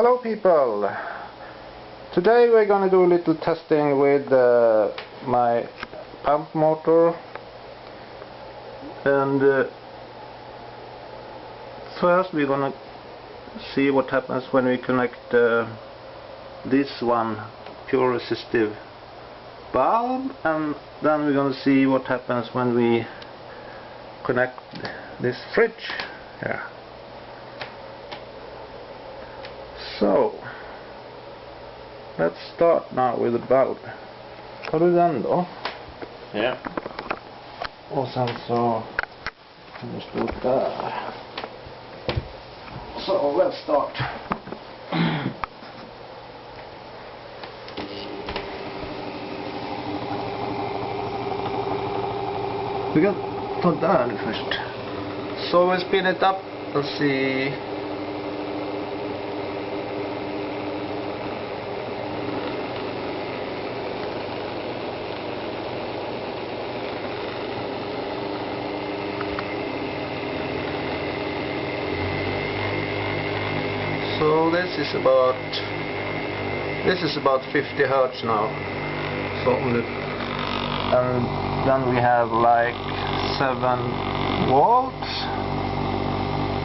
Hello people! Today we're gonna do a little testing with my pump motor, and first we're gonna see what happens when we connect this one pure resistive bulb, and then we're gonna see what happens when we connect this fridge here. So, let's start now with the bulb. Tar du den då? Ja. Och sen så kan du stå där. So, let's start. Vi kan ta där nu först. So we'll spin it up and see. So this is about 50 hertz now. So and then we have like 7 volts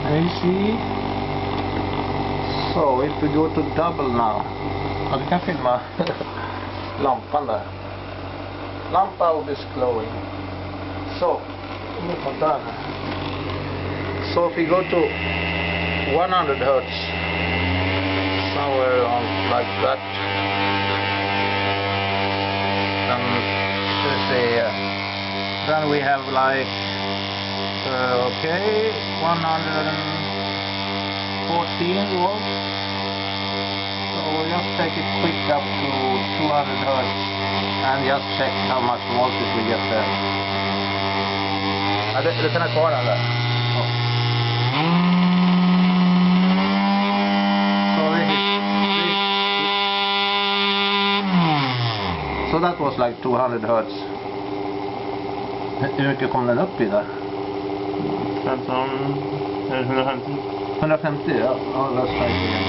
AC. So if we go to double now, ja, du kan filma lampan där. Lampa is glowing. So so if we go to 100 hertz, somewhere on like that, let's see, then we have like okay, 114 volts. So we'll just take it quick up to 200 hertz and just check how much voltage we get there. Ja, du kan ha kvar den där. So that was like 200 hertz. Hur mycket kom den upp i där? 150. 150, ja. Oh, let's try it again.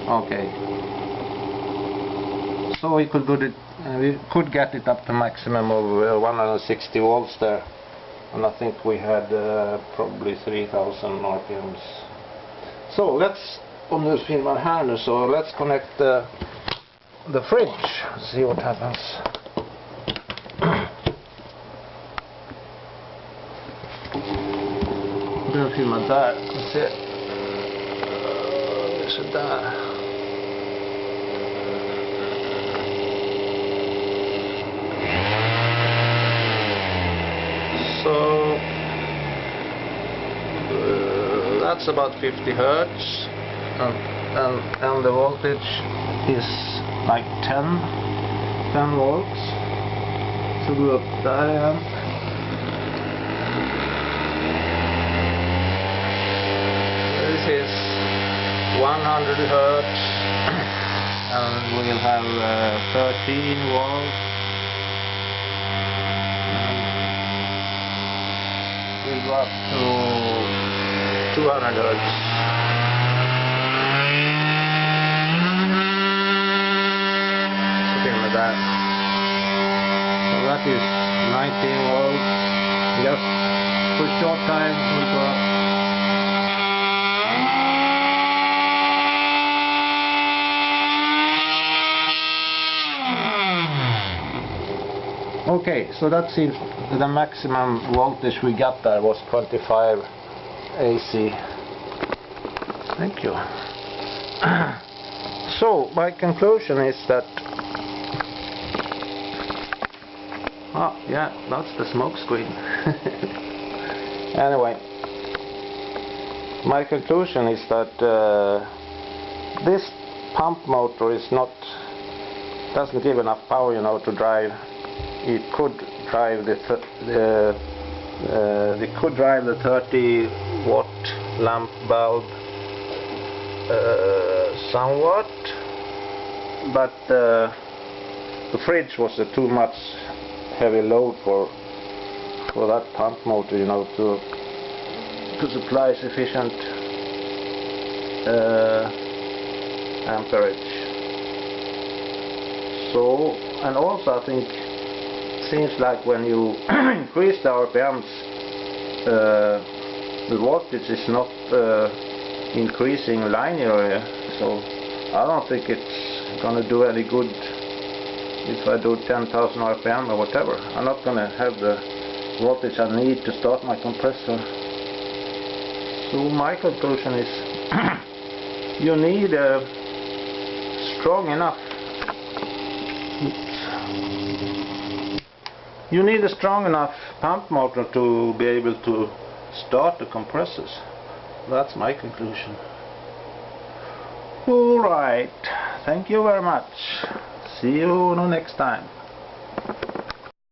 Okay. So we could get it up to maximum of 160 volts there. And I think we had probably 3000 RPMs. So let's, om du filmar här nu, so let's connect the fridge, see what happens. Du filmar där, se. Så där. So that's about 50 hertz, and the voltage is like 10 volts. So go up there. This is 100 hertz, and we'll have 13 volts. We'll go up to 200 hertz. Something like that. So that is 19 volts. Just for short time we'll go up. Okay, so that seems the maximum voltage we got there was 25 AC. Thank you. So my conclusion is that yeah, that's the smoke screen. Anyway, my conclusion is that this pump motor doesn't give enough power, you know, to drive. It could drive the 30 watt lamp bulb somewhat, but the fridge was a too much heavy load for that pump motor, you know, to supply sufficient amperage. So, and also I think seems like when you increase the RPMs, the voltage is not increasing linearly, so I don't think it's gonna do any good if I do 10,000 RPM or whatever. I'm not gonna have the voltage I need to start my compressor. So my conclusion is you need a strong enough pump motor to be able to start the compressors. That's my conclusion. Alright, thank you very much. See you next time.